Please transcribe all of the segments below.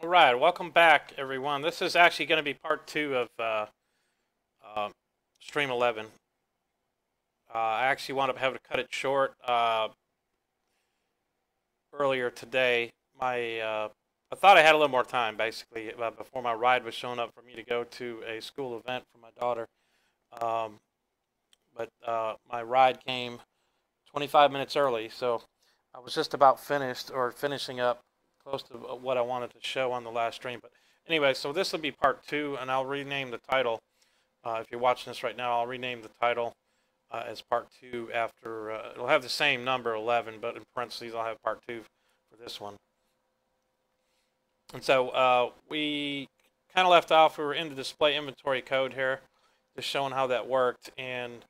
All right, welcome back, everyone. This is actually going to be part two of uh, Stream 11. I actually wound up having to cut it short earlier today. I thought I had a little more time, basically, before my ride was showing up for me to go to a school event for my daughter. Um, but my ride came 25 minutes early, so I was just about finished or finishing up close to what I wanted to show on the last stream. But anyway, so this will be part two, and I'll rename the title. If you're watching this right now, I'll rename the title as part two after, it'll have the same number, 11, but in parentheses, I'll have part two for this one. And so we kind of left off, we were in the display inventory code here, just showing how that worked. And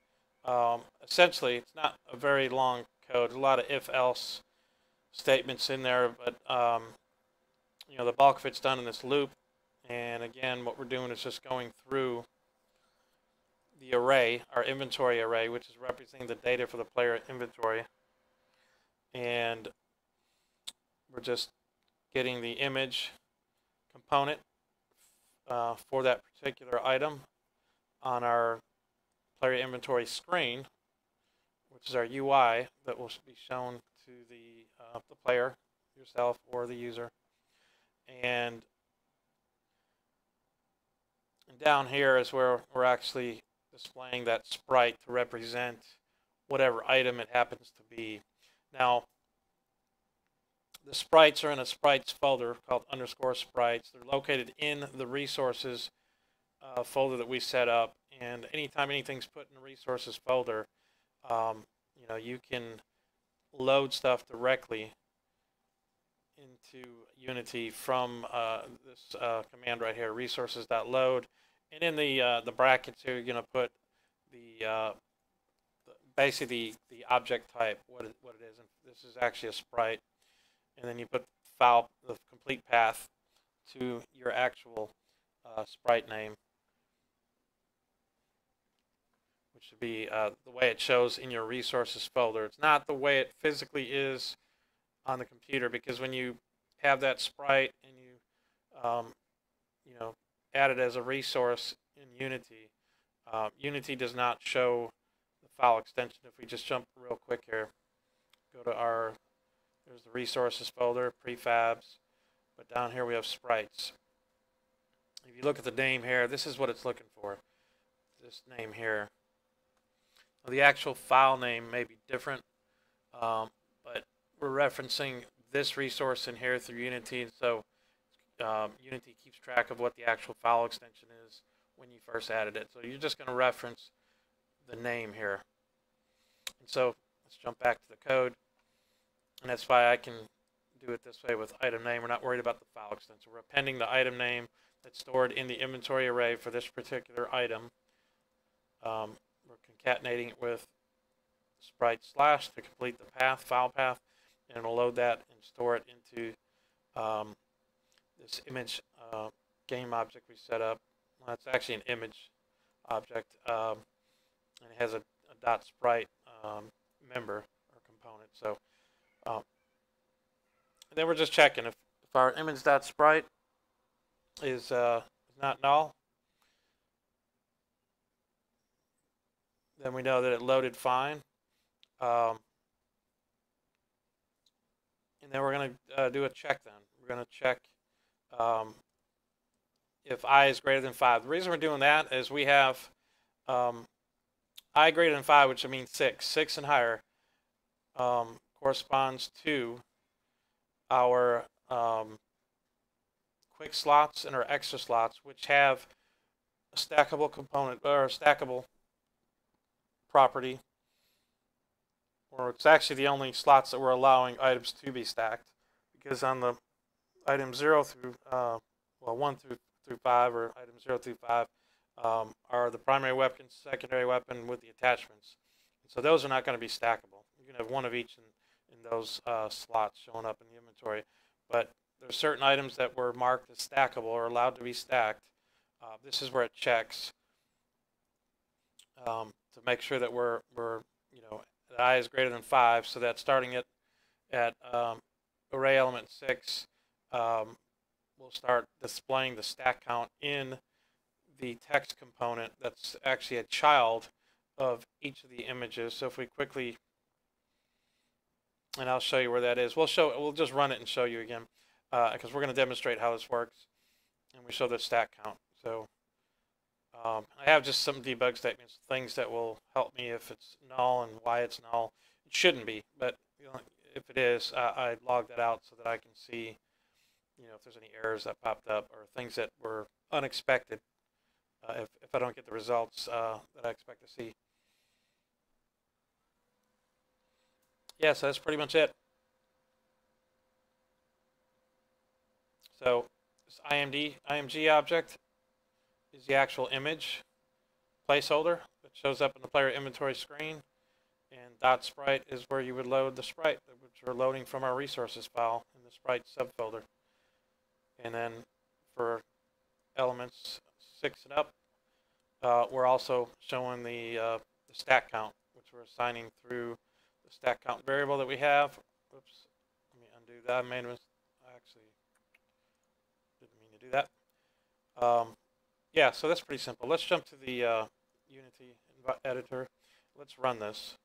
essentially, it's not a very long code. There's a lot of if-else statements in there, but the bulk of it's done in this loop. And again, what we're doing is just going through the array, our inventory array, which is representing the data for the player inventory. And we're just getting the image component for that particular item on our player inventory screen, which is our UI that will be shown to the player, yourself, or the user. And down here is where we're actually displaying that sprite to represent whatever item it happens to be. Now, the sprites are in a sprites folder called _sprites. They're located in the resources folder that we set up. And anytime anything's put in the resources folder, you can load stuff directly into Unity from this command right here, resources.load. And in the brackets here, you're going to put basically the object type, what it is. And this is actually a sprite. And then you put the complete path to your actual sprite name, which should be the way it shows in your resources folder. It's not the way it physically is on the computer, because when you have that sprite and you add it as a resource in Unity, Unity does not show the file extension. If we just jump real quick here, go to there's the resources folder, prefabs, but down here we have sprites. If you look at the name here, this is what it's looking for, this name here. Now, the actual file name may be different, but we're referencing this resource in here through Unity, so Unity keeps track of what the actual file extension is when you first added it. So you're just going to reference the name here. And so let's jump back to the code. And that's why I can do it this way with item name. We're not worried about the file extension. We're appending the item name that's stored in the inventory array for this particular item. We're concatenating it with sprite / to complete the path, file path, and it'll load that and store it into this image game object we set up. Well, it's actually an image object, and it has a .sprite member or component. So and then we're just checking if our image.sprite is not null, then we know that it loaded fine. And then we're going to do a check then. We're going to check if I is greater than 5. The reason we're doing that is we have I greater than 5, which means 6. 6 and higher corresponds to our quick slots and our extra slots, which have a stackable component or a stackable property, or it's actually the only slots that we're allowing items to be stacked, because on the items 0 through 1 through 5, or items 0 through 5 are the primary weapon, secondary weapon with the attachments. And so those are not going to be stackable. You can have one of each in those slots showing up in the inventory, but there's certain items that were marked as stackable or allowed to be stacked. This is where it checks to make sure that we're that I is greater than 5, so that starting at array element 6, we'll start displaying the stack count in the text component that's actually a child of each of the images. So if we quickly, and I'll show you where that is. We'll just run it and show you again, because we're going to demonstrate how this works, and we show the stack count. So I have just some debug statements, things that will help me if it's null and why it's null. It shouldn't be, but if it is, I log that out so that I can see, if there's any errors that popped up or things that were unexpected. If I don't get the results that I expect to see. Yeah, so that's pretty much it. So this IMG object is the actual image placeholder that shows up in the player inventory screen, and .sprite is where you would load the sprite, which we're loading from our resources file in the sprite subfolder. And then for elements 6 and up, we're also showing the stack count, which we're assigning through the stack count variable that we have. Oops, let me undo that. I actually didn't mean to do that. Yeah, so that's pretty simple. Let's jump to the Unity editor. Let's run this.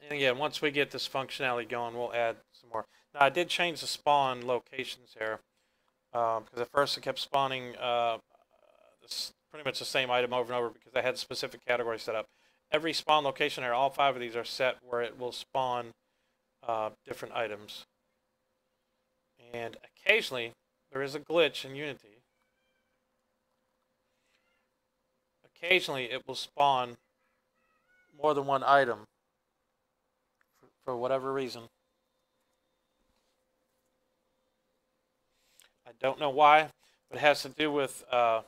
And again, once we get this functionality going, we'll add some more. Now, I did change the spawn locations here, because at first it kept spawning pretty much the same item over and over because I had specific categories set up. Every spawn location here, all 5 of these are set where it will spawn different items. And occasionally, there is a glitch in Unity. Occasionally, it will spawn more than one item for whatever reason. I don't know why, but it has to do with the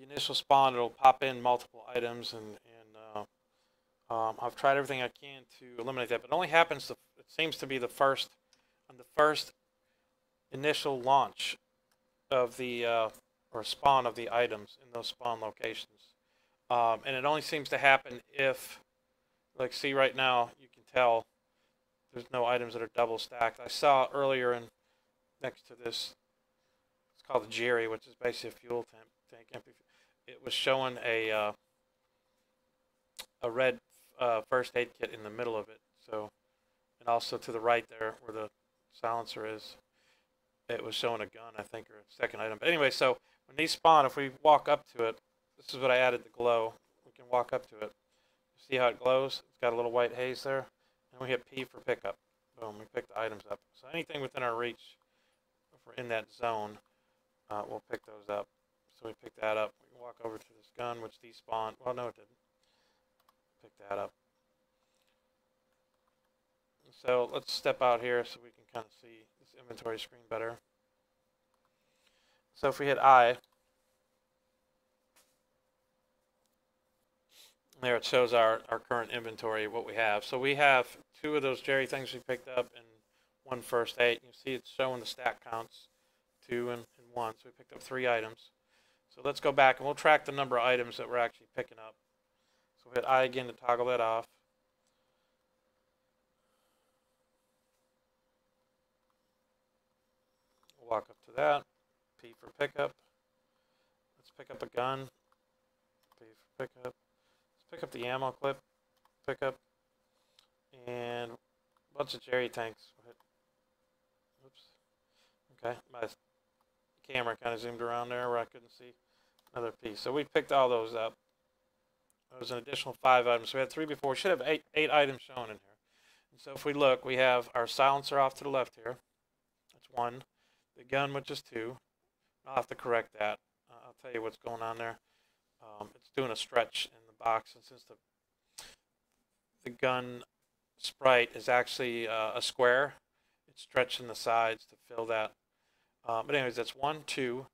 initial spawn. It'll pop in multiple items, and I've tried everything I can to eliminate that, but it only happens, it seems to be on the first initial launch of the, or spawn of the items in those spawn locations. And it only seems to happen if, like, see right now, you can tell there's no items that are double stacked. I saw earlier next to this, it's called the Jerry, which is basically a fuel tank. It was showing a red first aid kit in the middle of it. So, and also to the right there where the silencer is, it was showing a gun, I think, or a second item. But anyway, so when these spawn, if we walk up to it, this is what I added, the glow. We can walk up to it. See how it glows? It's got a little white haze there. And we hit P for pickup. Boom, we pick the items up. So anything within our reach, if we're in that zone, we'll pick those up. So we pick that up. We can walk over to this gun, which despawned. Well, no, it didn't. Pick that up. So let's step out here so we can kind of see this inventory screen better. So if we hit I, there it shows our current inventory, what we have. So we have 2 of those Jerry things we picked up and 1 first aid. You see it's showing the stack counts, 2 and 1. So we picked up 3 items. So let's go back and we'll track the number of items that we're actually picking up. So we hit I again to toggle that off. We'll walk up to that. P for pickup. Let's pick up a gun. P for pickup. Pick up the ammo clip, pick up, and a bunch of Jerry tanks. Oops. Okay, my camera kind of zoomed around there where I couldn't see another piece. So we picked all those up. There was an additional 5 items. So we had 3 before. We should have 8 items shown in here. And so if we look, we have our silencer off to the left here. That's 1. The gun, which is 2. I'll have to correct that. I'll tell you what's going on there. It's doing a stretch in the box, and since the gun sprite is actually a square, it's stretching the sides to fill that. But anyways, that's 1, 2,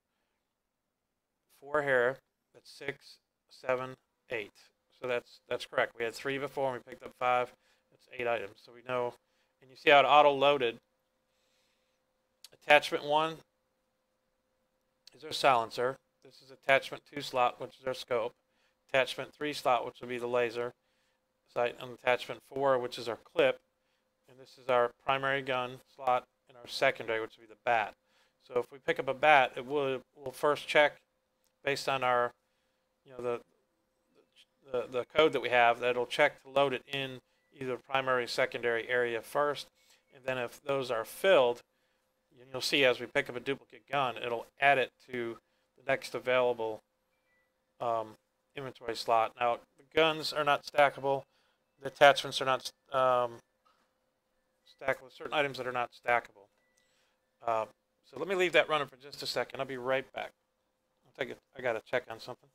4 here. That's 6, 7, 8. So that's correct. We had 3 before, and we picked up 5. That's 8 items. So we know, and you see how it auto-loaded. Attachment 1 is our silencer. This is attachment 2 slot, which is our scope. attachment 3 slot, which will be the laser sight, and attachment 4, which is our clip, and this is our primary gun slot, and our secondary, which will be the bat. So if we pick up a bat, it will first check based on our, the code that we have, that it'll check to load it in either primary, secondary area first, and then if those are filled, you'll see as we pick up a duplicate gun, it'll add it to the next available inventory slot. Now, the guns are not stackable. The attachments are not stackable. Certain items that are not stackable. So let me leave that running for just a second. I'll be right back. I got to check on something.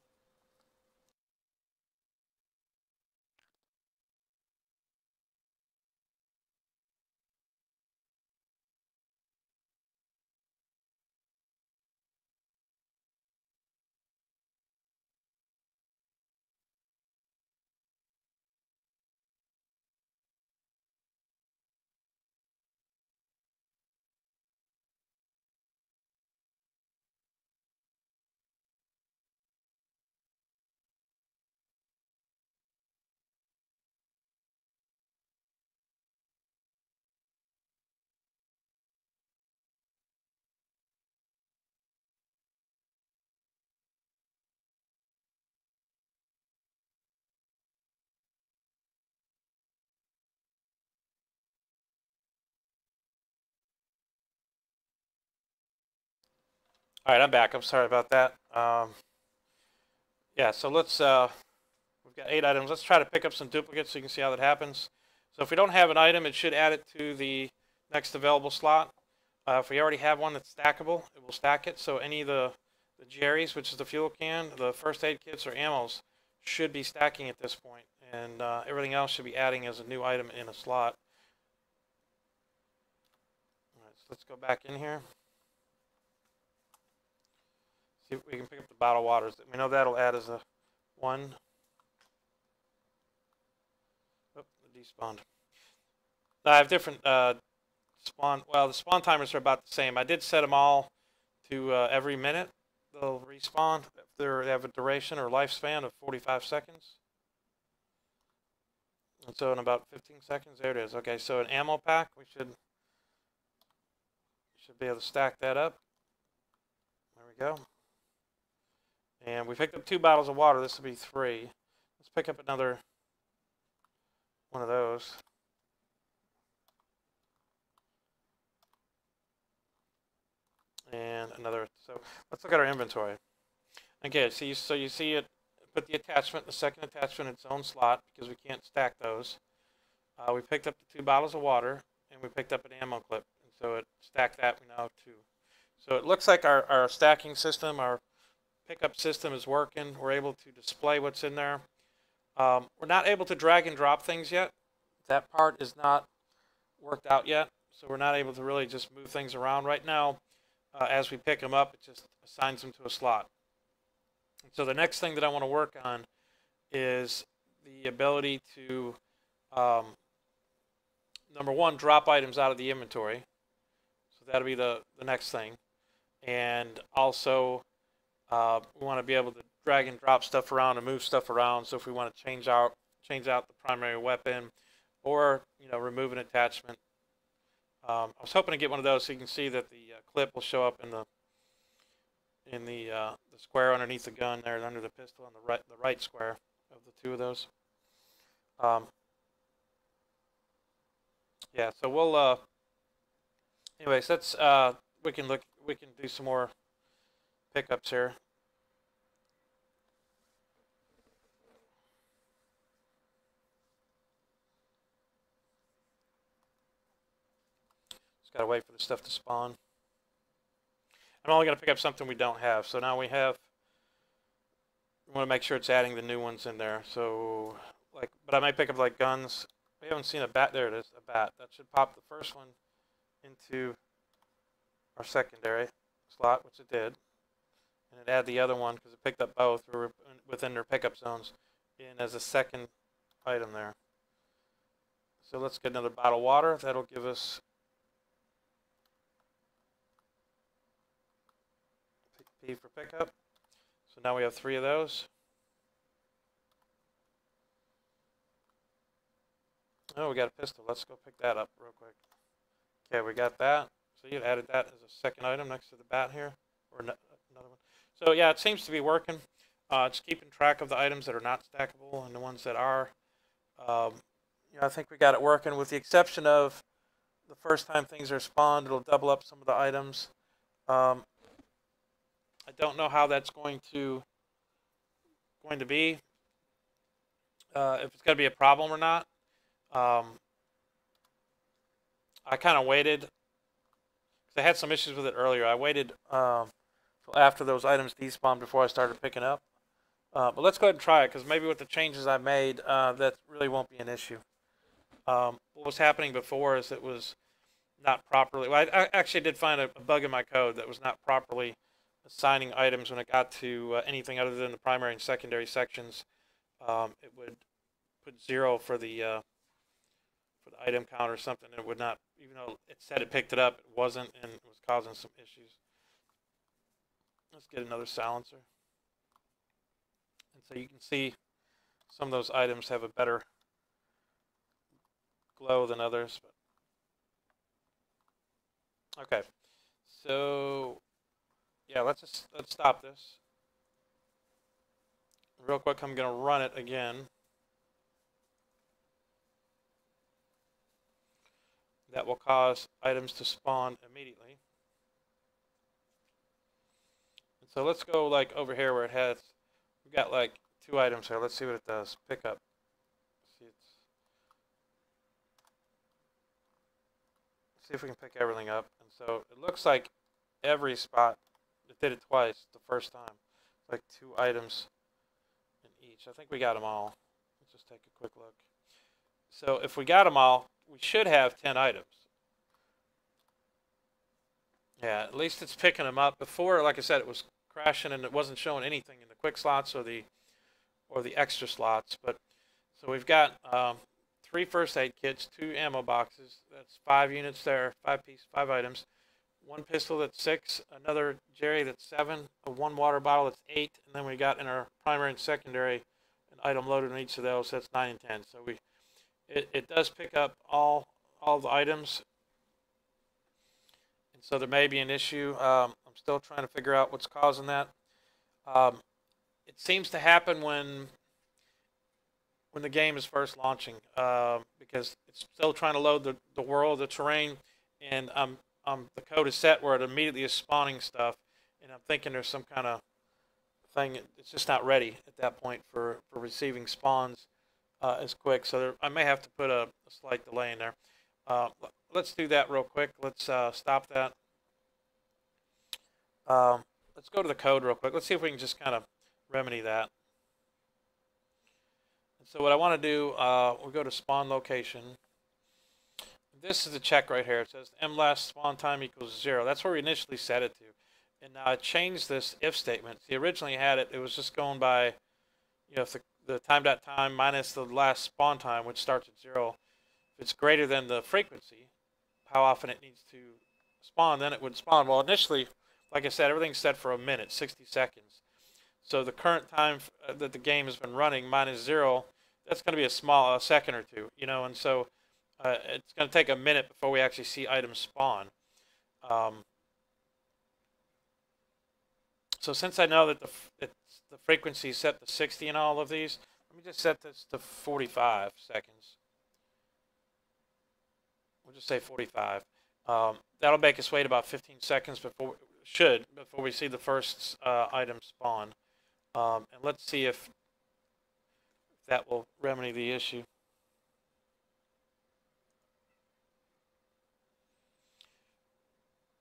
All right, I'm back. I'm sorry about that. Yeah, so let's, we've got 8 items. Let's try to pick up some duplicates so you can see how that happens. So if we don't have an item, it should add it to the next available slot. If we already have one that's stackable, it will stack it. So any of the Jerry's, which is the fuel can, the first aid kits, or ammos, should be stacking at this point. And everything else should be adding as a new item in a slot. All right, so let's go back in here. See if we can pick up the bottled waters. We know that'll add as a 1. Oh, the despawned. Now I have different spawn. Well, the spawn timers are about the same. I did set them all to every minute. They'll respawn if they have a duration or lifespan of 45 seconds. And so in about 15 seconds, there it is. Okay, so an ammo pack, we should be able to stack that up. There we go. And we picked up 2 bottles of water. This will be 3. Let's pick up another one of those. And another. So let's look at our inventory. Okay, so you see it. Put the attachment, the second attachment, in its own slot because we can't stack those. We picked up the 2 bottles of water, and we picked up an ammo clip. And so it stacked that. We now have 2. So it looks like our stacking system, our pickup system is working. We're able to display what's in there. We're not able to drag and drop things yet. That part is not worked out yet, so we're not able to really just move things around right now. As we pick them up, it just assigns them to a slot. And so the next thing that I want to work on is the ability to, number 1, drop items out of the inventory. So that'll be the next thing. And also, we want to be able to drag and drop stuff around and move stuff around. So if we want to change out the primary weapon, or remove an attachment. I was hoping to get one of those so you can see that the clip will show up in the square underneath the gun there, under the pistol, on the right square of the 2 of those. Yeah, so we'll. Anyways, that's we can do some more pickups here. Just gotta wait for the stuff to spawn. I'm only gonna pick up something we don't have. So now we want to make sure it's adding the new ones in there. So but I might pick up like guns. We haven't seen a bat. There it is, a bat. That should pop the first one into our secondary slot, which it did. And it add the other one because it picked up both. We were within their pickup zones in as a second item there. So let's get another bottle of water. That'll give us P for pickup. So now we have 3 of those. Oh, we got a pistol. Let's go pick that up real quick. Okay, we got that. So you added that as a second item next to the bat here, or another one. So yeah, it seems to be working. It's keeping track of the items that are not stackable and the ones that are. Um, I think we got it working with the exception of the first time things are spawned, it'll double up some of the items. Um, I don't know how that's going to be, if it's going to be a problem or not. I kind of waited. 'Cause I had some issues with it earlier. I waited till after those items despawned before I started picking up. But let's go ahead and try it because maybe with the changes I made, that really won't be an issue. What was happening before is it was not properly. Well, I actually did find a bug in my code that was not properly assigning items when it got to anything other than the primary and secondary sections. It would put 0 for the item count or something. It would not, even though it said it picked it up, it wasn't, and it was causing some issues. Let's get another silencer. And so you can see some of those items have a better glow than others. But okay, so yeah, let's stop this real quick. I'm gonna run it again. That will cause items to spawn immediately. And so let's go like over here where it has, we've got like 2 items here. Let's see what it does. Pick up. See if we can pick everything up. And so it looks like every spot, it did it twice the first time. Like 2 items in each. I think we got them all. Let's just take a quick look. So if we got them all, we should have 10 items. Yeah, at least it's picking them up. Before, like I said, it was crashing and it wasn't showing anything in the quick slots or the extra slots. But so we've got 3 first aid kits, 2 ammo boxes. That's 5 units there, 5 items. 1 pistol that's 6, another Jerry that's 7, 1 water bottle that's 8, and then we got in our primary and secondary an item loaded in each of those. That's 9 and 10. So it does pick up all the items, and so there may be an issue. I'm still trying to figure out what's causing that. It seems to happen when the game is first launching, because it's still trying to load the world, the terrain, and the code is set where it immediately is spawning stuff, and I'm thinking there's some kind of thing. It's just not ready at that point for receiving spawns as quick. So I may have to put a slight delay in there. Let's do that real quick. Let's stop that. Let's go to the code real quick. Let's see if we can just kind of remedy that. And so what I want to do, we'll go to spawn location. This is the check right here. It says mlast spawn time equals 0. That's where we initially set it to. And now I changed this if statement. See, originally had it was just going by, if the time.time minus the last spawn time, which starts at 0. If it's greater than the frequency, how often it needs to spawn, then it would spawn. Well, initially, like I said, everything's set for a minute, 60 seconds. So the current time that the game has been running minus 0, that's going to be a second or two, and so it's going to take a minute before we actually see items spawn. So since I know that the frequency is set to 60 in all of these, let me just set this to 45 seconds. We'll just say 45. That'll make us wait about 15 seconds before we see the first item spawn. And let's see if that will remedy the issue.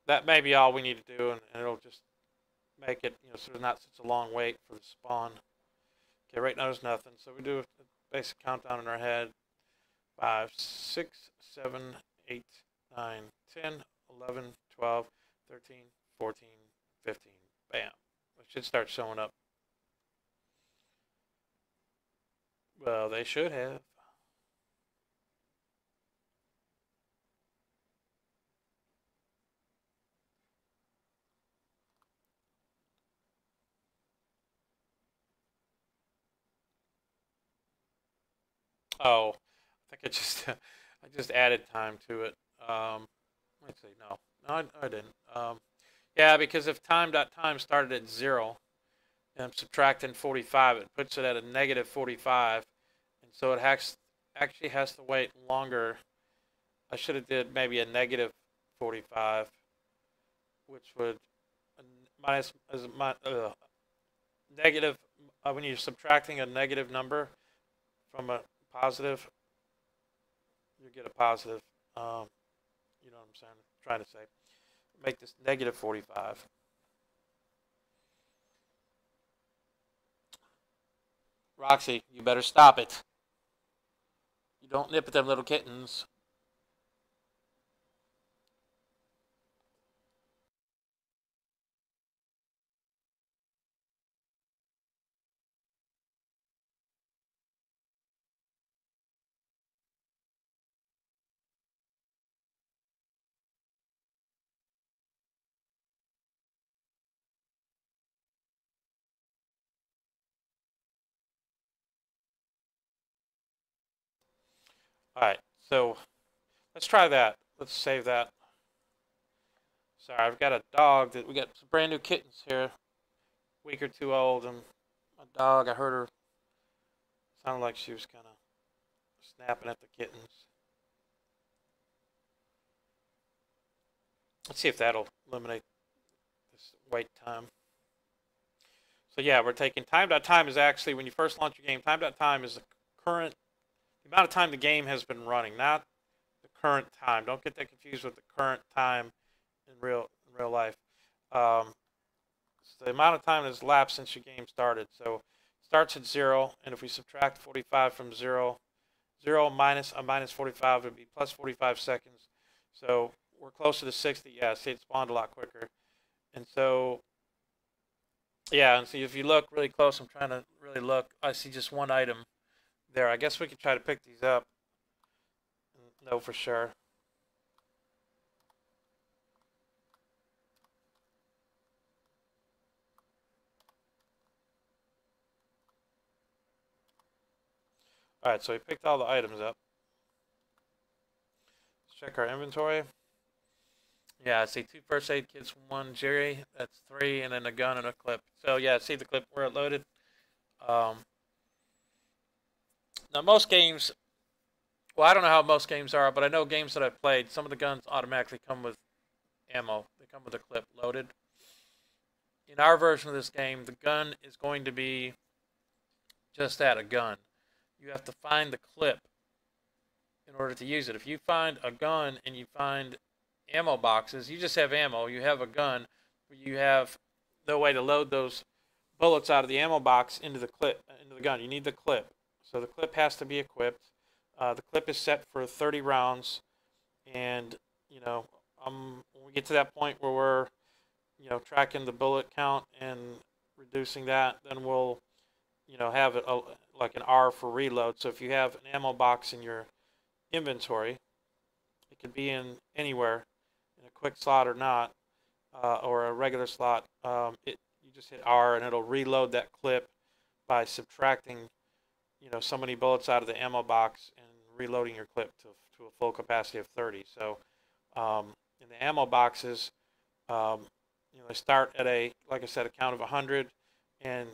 That may be all we need to do, and it'll just make it, so there's not such a long wait for the spawn. Okay, right now there's nothing. So we do a basic countdown in our head. 5, 6, 7, 8, 9, 10, 11, 12, 13, 14, 15. Bam. It should start showing up. Well, they should have. Oh, think I just added time to it. Let's see. No, I didn't. Yeah, because if time started at 0 and I'm subtracting 45, it puts it at a negative 45, and so it actually has to wait longer. I should have did maybe a negative 45, which would minus as my negative when you're subtracting a negative number from a positive, you get a positive. You know what I'm saying? I'm trying to say, make this negative 45. Roxy, you better stop it. You don't nip at them little kittens. All right, so let's try that. Let's save that. Sorry, I've got a dog that we got some brand new kittens here, a week or two old, and my dog, I heard her sounded like she was kind of snapping at the kittens. Let's see if that'll eliminate this wait time. So yeah, we're taking time.time is actually when you first launch your game. Time.time is the amount of time the game has been running, not the current time. Don't get that confused with the current time in real life. It's the amount of time that's lapsed since your game started. So it starts at 0, and if we subtract 45 from 0, 0 minus a minus 45 would be plus 45 seconds. So we're closer to 60. Yeah, see, it spawned a lot quicker. And so, yeah, and see, if you look really close, I'm trying to really look, I see just one item there. I guess we could try to pick these up and know for sure. All right, so we picked all the items up. Let's check our inventory. Yeah, I see 2 first aid kits, 1 Jerry, that's 3, and then a gun and a clip. So yeah, see the clip where it loaded. Now most games, well, I don't know how most games are, but I know games that I've played, some of the guns automatically come with ammo. They come with a clip loaded. In our version of this game, the gun is going to be just that, a gun. You have to find the clip in order to use it. If you find a gun and you find ammo boxes, you just have ammo. You have a gun, but you have no way to load those bullets out of the ammo box into the gun. You need the clip. So the clip has to be equipped. The clip is set for 30 rounds, and you know, when we get to that point where we're, you know, tracking the bullet count and reducing that, then we'll, you know, have it like an R for reload. So if you have an ammo box in your inventory, it could be in anywhere, in a quick slot or not, or a regular slot. You just hit R and it'll reload that clip by subtracting, you know, so many bullets out of the ammo box and reloading your clip to a full capacity of 30. So in the ammo boxes, you know, they start at like I said, a count of 100, and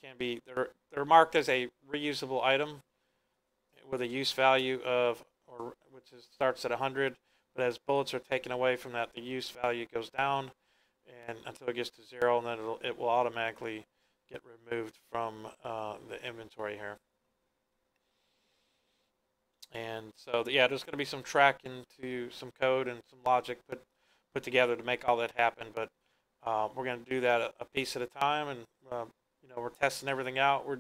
they're marked as a reusable item with a use value of, starts at 100, but as bullets are taken away from that, the use value goes down, and until it gets to 0, and then it will automatically get removed from the inventory here. And so, yeah, there's going to be some tracking to some code and some logic put together to make all that happen. But we're going to do that a piece at a time, and you know, we're testing everything out. We're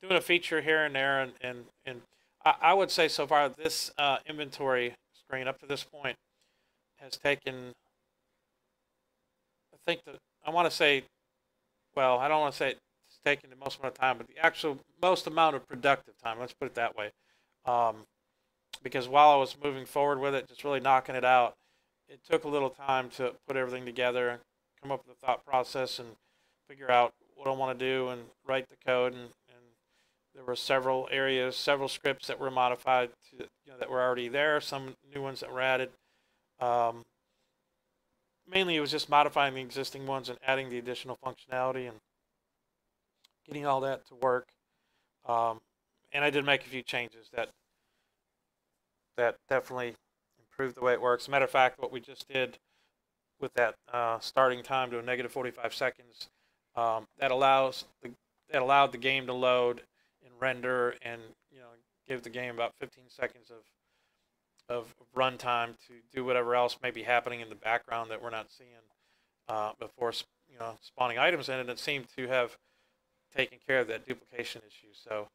doing a feature here and there, and I would say so far this inventory screen up to this point has taken, I think that I want to say, well, I don't want to say it's taken the most amount of time, but the actual most amount of productive time. Let's put it that way. Because while I was moving forward with it, just really knocking it out, it took a little time to put everything together and come up with a thought process and figure out what I want to do and write the code and There were several areas, several scripts that were modified to, that were already there, some new ones that were added. Um, Mainly, it was just modifying the existing ones and adding the additional functionality and getting all that to work. Um, and I did make a few changes that definitely improved the way it works. As a matter of fact, what we just did with that starting time to a negative 45 seconds, that that allowed the game to load and render and give the game about 15 seconds of runtime to do whatever else may be happening in the background that we're not seeing before spawning items in, and it seemed to have taken care of that duplication issue. So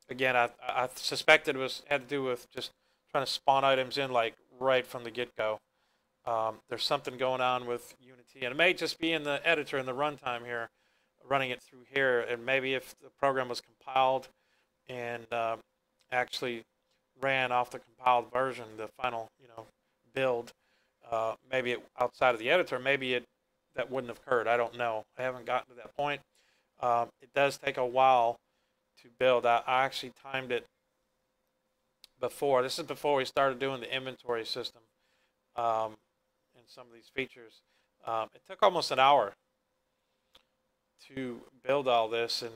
again, I suspected it had to do with just trying to spawn items in like right from the get-go. There's something going on with Unity, and it may just be in the editor in the runtime here, running it through here, and maybe if the program was compiled and actually ran off the compiled version, the final build, maybe outside of the editor, maybe that wouldn't have occurred. I don't know. I haven't gotten to that point. It does take a while to build. I actually timed it before. This is before we started doing the inventory system and some of these features. It took almost an hour to build all this and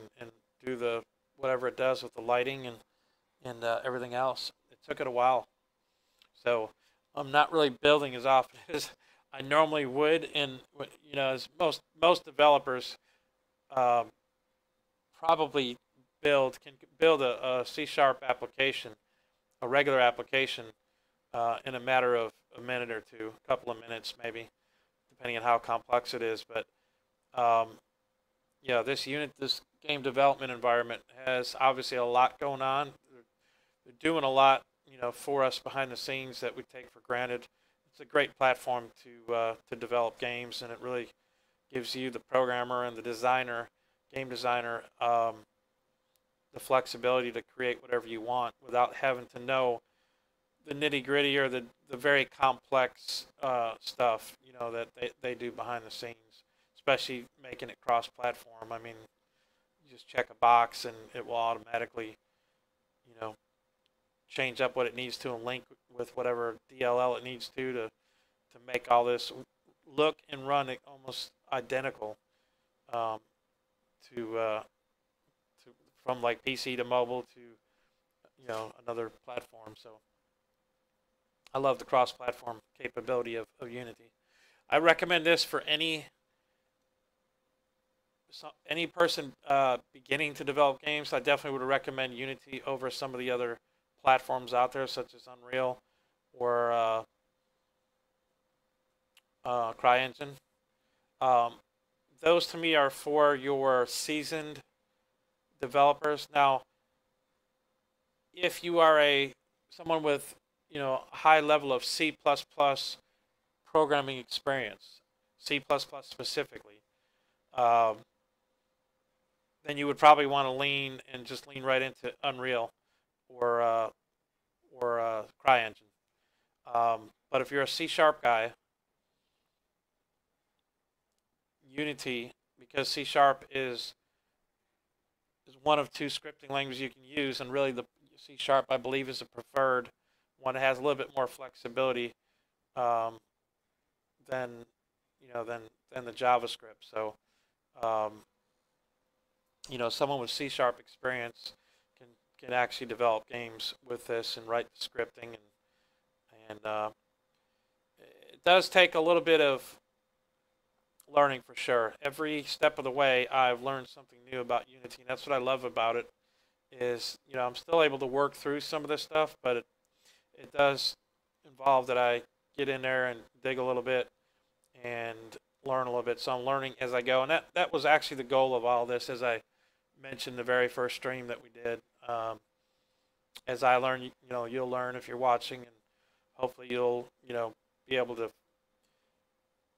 do the whatever it does with the lighting and everything else. It took it a while. So I'm not really building as often as I normally would, and as most developers probably can build a C# application, a regular application, in a matter of a minute or two, a couple of minutes maybe, depending on how complex it is. But this game development environment has obviously a lot going on. They're doing a lot, for us behind the scenes that we take for granted. It's a great platform to develop games, and it really gives you, the programmer and the designer, game designer, the flexibility to create whatever you want without having to know the nitty-gritty or the very complex stuff, that they do behind the scenes, especially making it cross-platform. I mean, you just check a box and it will automatically, change up what it needs to and link with whatever DLL it needs to make all this look and run almost identical from like PC to mobile to another platform. So I love the cross-platform capability of Unity. I recommend this for any person beginning to develop games. I definitely would recommend Unity over some of the other platforms out there, such as Unreal or CryEngine. Those to me are for your seasoned developers. Now, if you are someone with high level of C++ programming experience, C++ specifically, then you would probably want to lean right into Unreal or CryEngine. But if you're a C# guy, Unity, because C# is one of two scripting languages you can use, and really the C# I believe is a preferred one. It has a little bit more flexibility than the JavaScript. So someone with C# experience can actually develop games with this and write the scripting, and it does take a little bit of learning for sure. Every step of the way, I've learned something new about Unity, and that's what I love about it. Is I'm still able to work through some of this stuff, but it does involve that I get in there and dig a little bit and learn a little bit. So I'm learning as I go, and that was actually the goal of all this, as I mentioned the very first stream that we did. As I learn, you'll learn if you're watching, and hopefully you'll be able to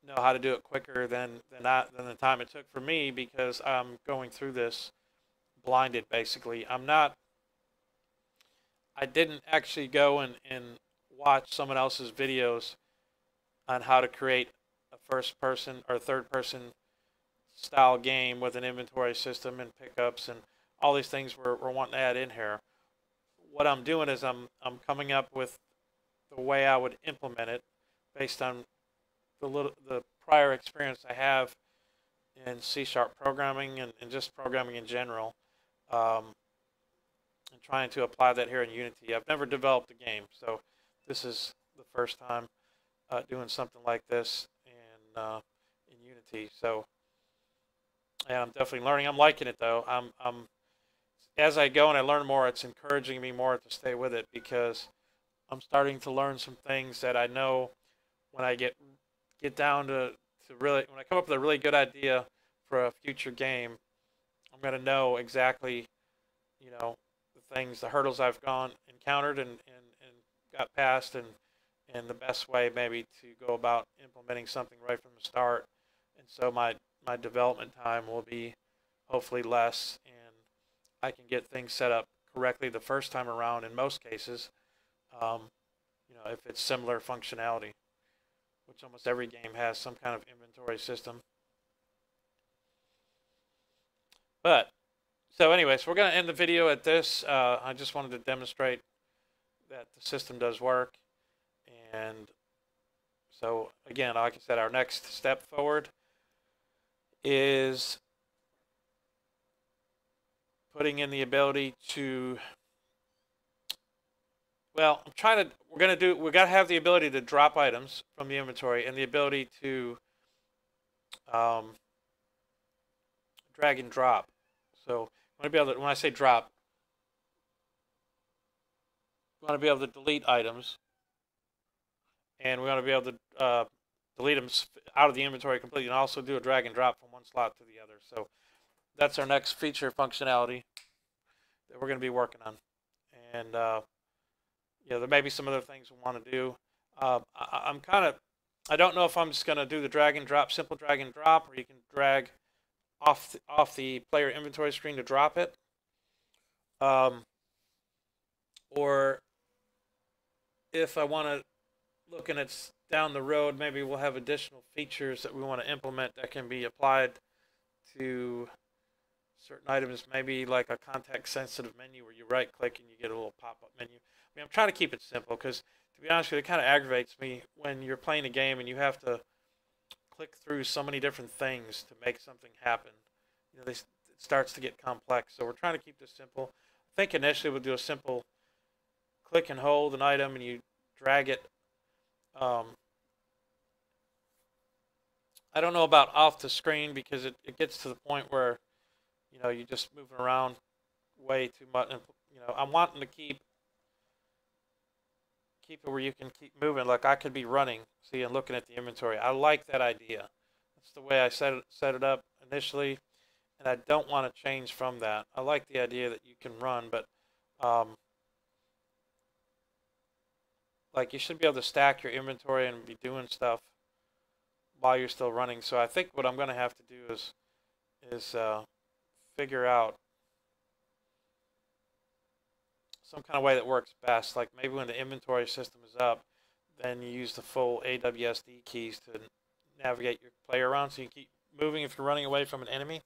know how to do it quicker than the time it took for me, because I'm going through this blinded basically. I didn't actually go and watch someone else's videos on how to create a first person or third person style game with an inventory system and pickups and all these things we're wanting to add in here. What I'm doing is I'm coming up with the way I would implement it based on the prior experience I have in C# programming and just programming in general, and trying to apply that here in Unity. I've never developed a game, so this is the first time doing something like this in Unity. So, and I'm definitely learning. I'm liking it though. I'm as I go and I learn more, it's encouraging me more to stay with it, because I'm starting to learn some things that I know when I get down to really, when I come up with a really good idea for a future game, I'm going to know exactly, you know, the things, the hurdles I've encountered and got past, and the best way maybe to go about implementing something right from the start. And so my development time will be hopefully less, and I can get things set up correctly the first time around in most cases, you know, if it's similar functionality, which almost every game has some kind of inventory system. But, so anyways, we're going to end the video at this. I just wanted to demonstrate that the system does work. And so, again, like I said, our next step forward is putting in the ability to, well, we're going to have the ability to drop items from the inventory, and the ability to drag and drop. So when I say drop, we want to be able to delete items, and we want to be able to delete them out of the inventory completely, and also do a drag and drop from one slot to the other. So that's our next feature functionality that we're going to be working on. And yeah, there may be some other things we want to do. I don't know if I'm just going to do the drag and drop, simple drag and drop, or you can drag off the player inventory screen to drop it. Or if I want to look and it's down the road, maybe we'll have additional features that we want to implement that can be applied to certain items, maybe like a context-sensitive menu where you right-click and you get a little pop-up menu. I mean, I'm trying to keep it simple because, to be honest with you, it kind of aggravates me when you're playing a game and you have to click through so many different things to make something happen. You know, it starts to get complex. So we're trying to keep this simple. I think initially we'll do a simple click and hold an item and you drag it. I don't know about off the screen, because it gets to the point where, you know, you're just moving around way too much. And, you know, I'm wanting to keep it where you can keep moving. Like I could be running, see, and looking at the inventory. I like that idea. That's the way I set it up initially, and I don't want to change from that. I like the idea that you can run, but like you should be able to stack your inventory and be doing stuff while you're still running. So I think what I'm going to have to do is figure out some kind of way that works best. Like maybe when the inventory system is up, then you use the full AWSD keys to navigate your player around, so you keep moving if you're running away from an enemy.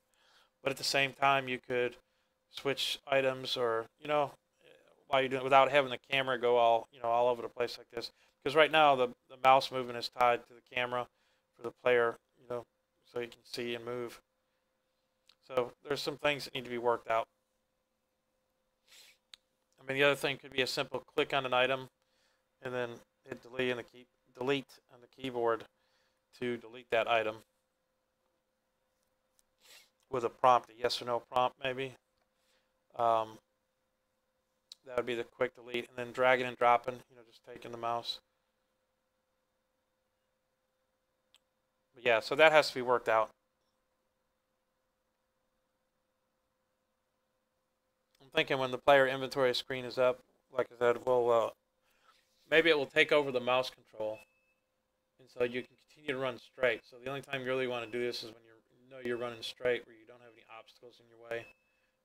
But at the same time, you could switch items, or, you know, while you're doing it, without having the camera go all over the place like this. Because right now the mouse movement is tied to the camera for the player, you know, so you can see and move. So there's some things that need to be worked out. I mean, the other thing could be a simple click on an item and then hit delete on the keyboard to delete that item with a prompt, a yes or no prompt maybe. That would be the quick delete, and then dragging and dropping, you know, just taking the mouse. But yeah, so that has to be worked out. I'm thinking when the player inventory screen is up, like I said, we'll maybe it will take over the mouse control, and so you can continue to run straight. So the only time you really want to do this is when you're running straight, where you don't have any obstacles in your way.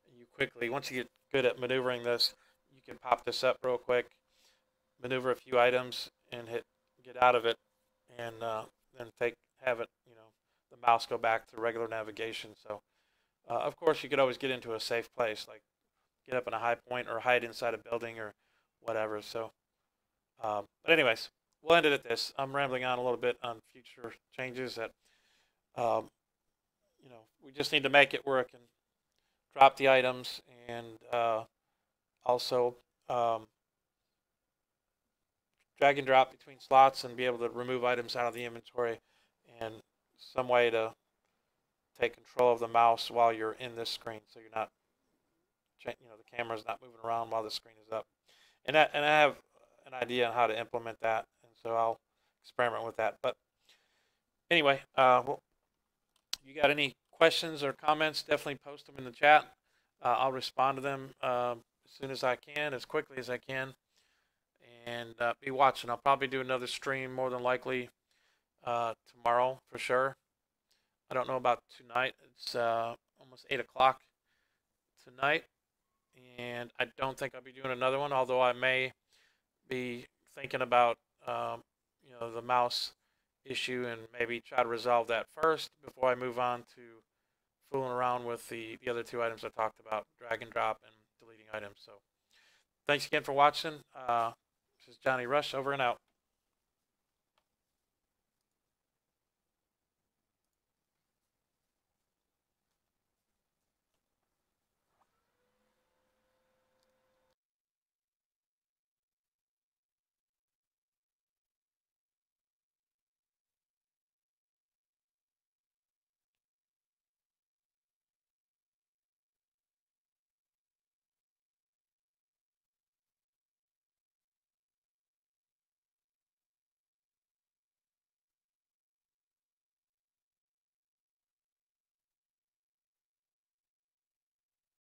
And you quickly, once you get good at maneuvering this, you can pop this up real quick, maneuver a few items, and get out of it, and then have it, you know, the mouse go back to regular navigation. So of course you could always get into a safe place, like get up in a high point or hide inside a building or whatever. So, but anyways, we'll end it at this. I'm rambling on a little bit on future changes that, um, we just need to make it work and drop the items and also drag and drop between slots and be able to remove items out of the inventory and some way to take control of the mouse while you're in this screen, so you're not, the camera's not moving around while the screen is up. And I have an idea on how to implement that, and so I'll experiment with that. But anyway, well, you got any questions or comments? Definitely post them in the chat. I'll respond to them as soon as I can, as quickly as I can, and be watching. I'll probably do another stream more than likely tomorrow for sure. I don't know about tonight. It's almost 8 o'clock tonight, and I don't think I'll be doing another one, although I may be thinking about the mouse issue and maybe try to resolve that first before I move on to fooling around with the other two items I talked about, drag and drop and deleting items. So thanks again for watching. This is Johnny Rush, over and out.